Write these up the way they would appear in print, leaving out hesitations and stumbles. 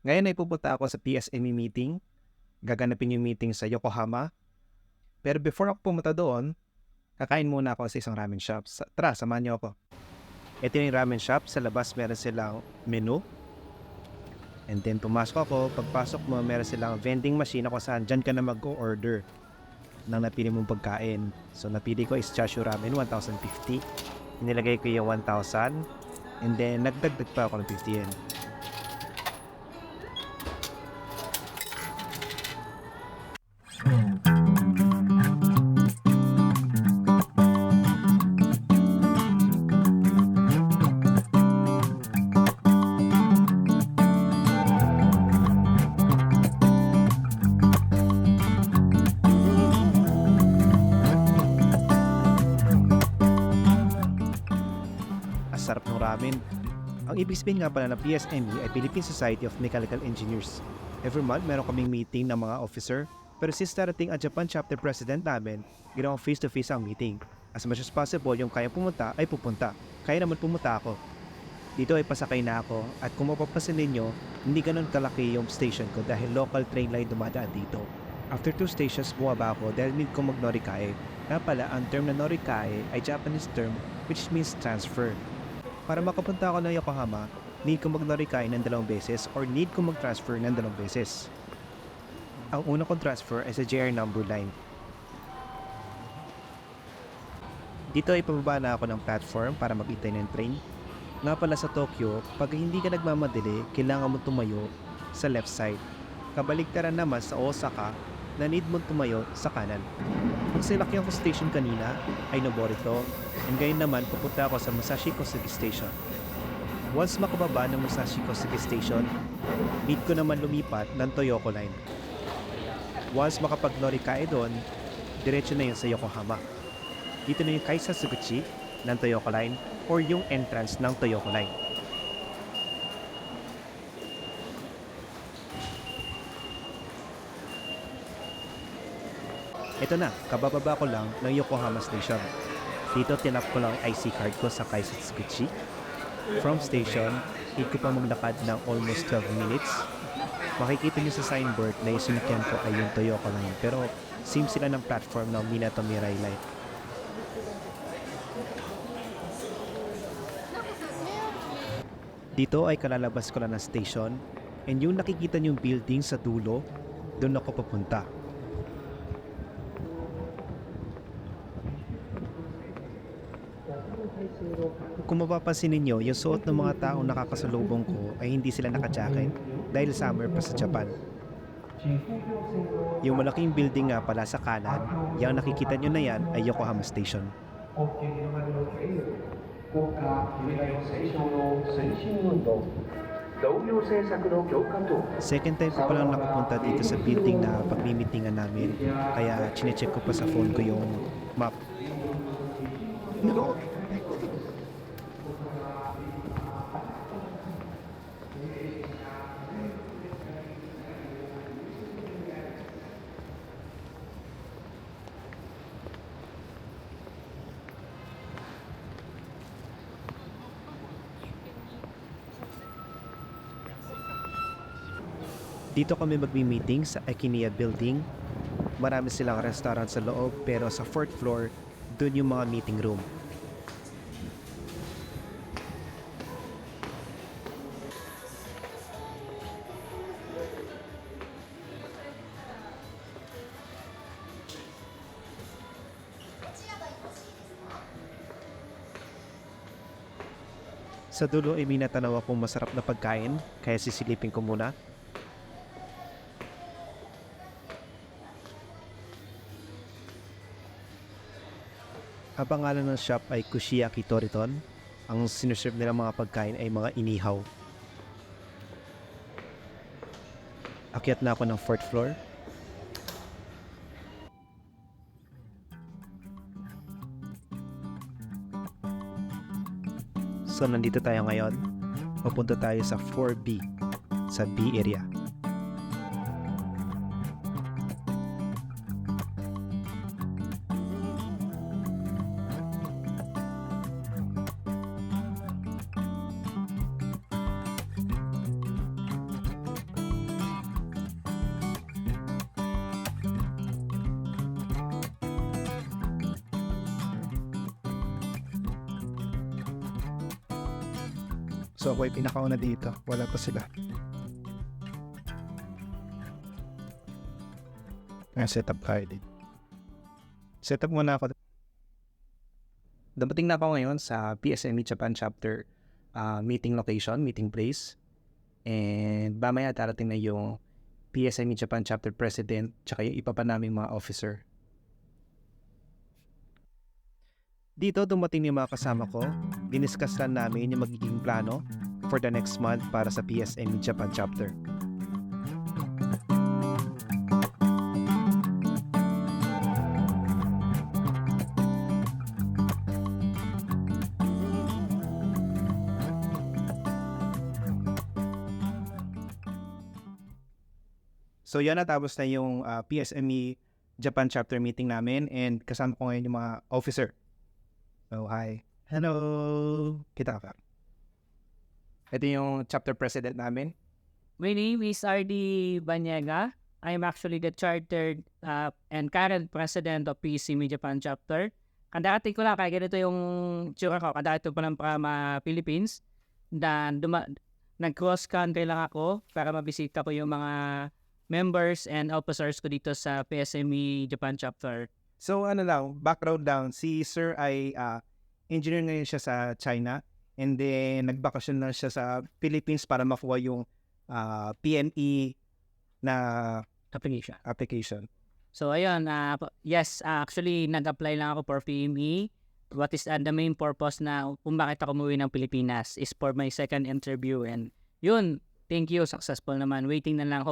Ngayon ay pupunta ako sa PSME meeting. Gaganapin yung meeting sa Yokohama. Pero before ako pumunta doon, kakain muna ako sa isang ramen shop. Tara, samahan niyo ako. Ito yung ramen shop. Sa labas meron silang menu. And then pumasok ako. Pagpasok mo, meron silang vending machine ako saan dyan ka na mag-order ng napili mong pagkain. So napili ko is Chashu Ramen 1,050. Nilagay ko yung 1,000. And then nagdagdag pa ako ng 50 yen. Sarap ng ramen. Ang ibig sabihin nga pala ng PSME ay Philippine Society of Mechanical Engineers. Every month, meron kaming meeting ng mga officer. Pero since darating ang Japan chapter president namin, ginawang face-to-face ang meeting. As much as possible, yung kaya pumunta ay pupunta. Kaya naman pumunta ako. Dito ay pasakay na ako at kung mapapansin ninyo, hindi ganun kalaki yung station ko dahil local train line dumadaan dito. After 2 stations, bumaba ako dahil need ko mag-norikae. Nga pala, ang term na norikae ay Japanese term which means transfer. Para makapunta ako ng Yokohama, need ko mag-norikae ng 2 beses or need ko mag-transfer ng 2 beses. Ang una kong transfer ay sa JR number line. Dito ay pababa na ako ng platform para mag-itay ng train. Nga pala sa Tokyo, pag hindi ka nagmamadali, kailangan mo tumayo sa left side. Kabaligtaran naman sa Osaka na need mo tumayo sa kanan. Ang sinakyan ko station kanina ay Noborito, and ngayon naman pupunta ako sa Musashi Kosugi Station. Once makababa ng Musashi Kosugi Station, need ko naman lumipat ng Toyoko Line. Once makapag-norikae doon, diretso na yun sa Yokohama. Dito na yung Kaisa Suguchi ng Toyoko Line or yung entrance ng Toyoko Line. Ito na, kabababa ko lang ng Yokohama Station. Dito tinap ko lang IC card ko sa Kaisa Suguchi. From station, need ko pa maglakad ng almost 12 minutes. Makikita niyo sa signboard na yung sinakyan ko ay yung Toyoko Line, pero same sila ng platform ng Minato Mirai Line. Dito ay kalalabas ko lang ng station, and yung nakikita niyong building sa dulo, doon ako papunta. Kung mapapansin ninyo, yung suot ng mga taong nakakasalubong ko ay hindi sila naka-jacket dahil summer pa sa Japan. Yung malaking building nga pala sa kanan, yung nakikita nyo na yan ay Yokohama Station. Second time ko palang nakapunta dito sa building na pagmimitingan namin, kaya chinecheck ko pa sa phone ko yung map. Dito kami magmi-meeting sa Ekineya Building. Marami silang restaurant sa loob pero sa 4th floor, dun yung mga meeting room. Sa dulo ay may natanaw akong masarap na pagkain, kaya sisilipin ko muna. Ang pangalan ng shop ay Kushiyaki Toriton. Ang sinuserve nilang mga pagkain ay mga inihaw. Akyat na ako ng 4th floor. So nandito tayo ngayon. Pupunta tayo sa 4B, sa B area. So ako ay pinakauna dito. Wala pa sila. Setup tayo dito. Setup muna ako. Dapating na ako ngayon sa PSME Japan chapter meeting location, meeting place. And mamaya darating na yung PSME Japan chapter president tsaka yung iba pa naming mga officer. Dito dumating yung mga kasama ko. Diniscuss lang namin yung magiging plano for the next month para sa PSME Japan chapter. So yan, natapos na yung PSME Japan chapter meeting namin and kasama ko ngayon yung mga officer. So hi. Hello. Kita ka. Ito yung chapter president namin. My name is RD Banyega. I'm actually the chartered and current president of PSME Japan chapter. Kadati ko lang, kaya ganito yung tsura ko. Kadati ko lang para Philippines. Nag-cross country lang ako para mabisita ko yung mga members and officers ko dito sa PSME Japan chapter. So ano lang, background lang, si Sir ay engineer ngayon siya sa China and then nagbakasyon na siya sa Philippines para makuha yung PME na application. So ayun, yes, actually nag-apply lang ako for PME. What is the main purpose na kung bakit ako umuwi ng Pilipinas is for my second interview and yun, thank you, successful naman. Waiting na lang,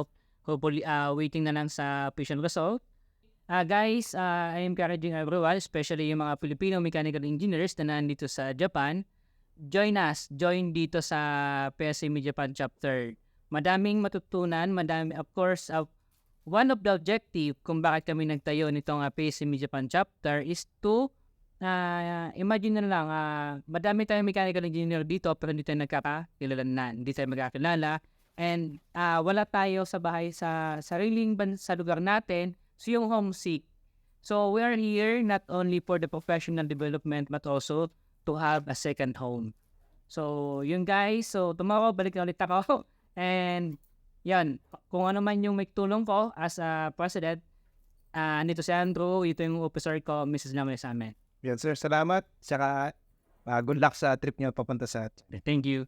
hopefully waiting na lang sa official result. Guys, I am encouraging everyone, especially yung mga Filipino mechanical engineers na nandito sa Japan, join dito sa PSME Japan chapter. Madaming matutunan, of course, one of the objective kung bakit kami nagtayo nitong PSME Japan chapter is to imagine na lang, madami tayong mechanical engineer dito pero hindi tayo nagkakakilala, hindi tayo magkakilala. And wala tayo sa bahay sa sa lugar natin, so yung homesick. So we are here not only for the professional development but also to have a second home. So yun guys, so tomorrow balik na ulit ako and yan, kung ano man yung may tulong ko as a president, nito si Andrew, ito yung officer ko, Mrs. Lamay sa amin. Yan sir, salamat. Saka good luck sa trip niyo papunta sa... Thank you.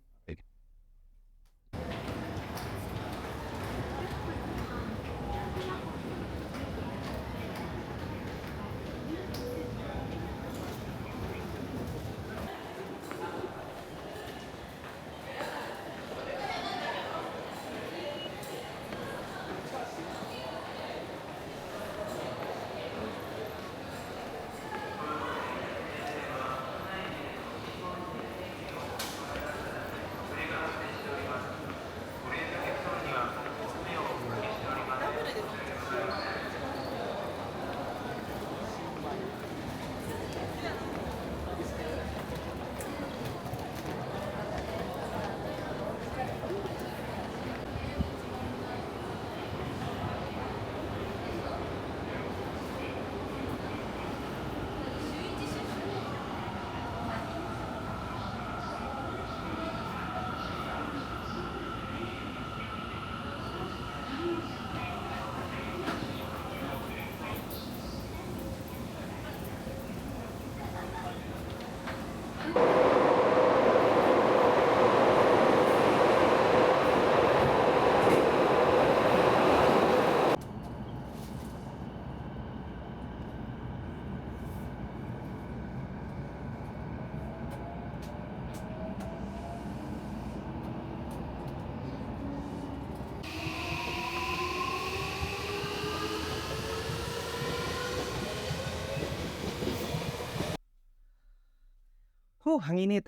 Ang init.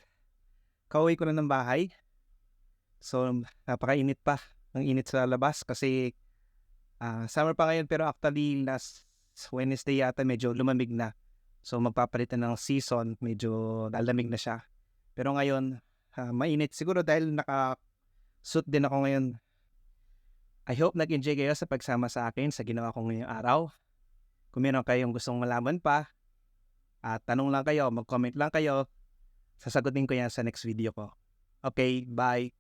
Kauwi ko na ng bahay. So, napakainit pa. Ang init sa labas kasi summer pa ngayon pero actually last Wednesday yata medyo lumamig na. So, magpapalitan ng season, medyo lalamig na siya. Pero ngayon, mainit. Siguro dahil naka-suit din ako ngayon. I hope nag-enjoy kayo sa pagsama sa akin sa ginawa ko ngayong araw. Kung meron kayong gustong malaman pa, tanong lang kayo, mag-comment lang kayo. Sasagutin ko yan sa next video ko. Okay, bye.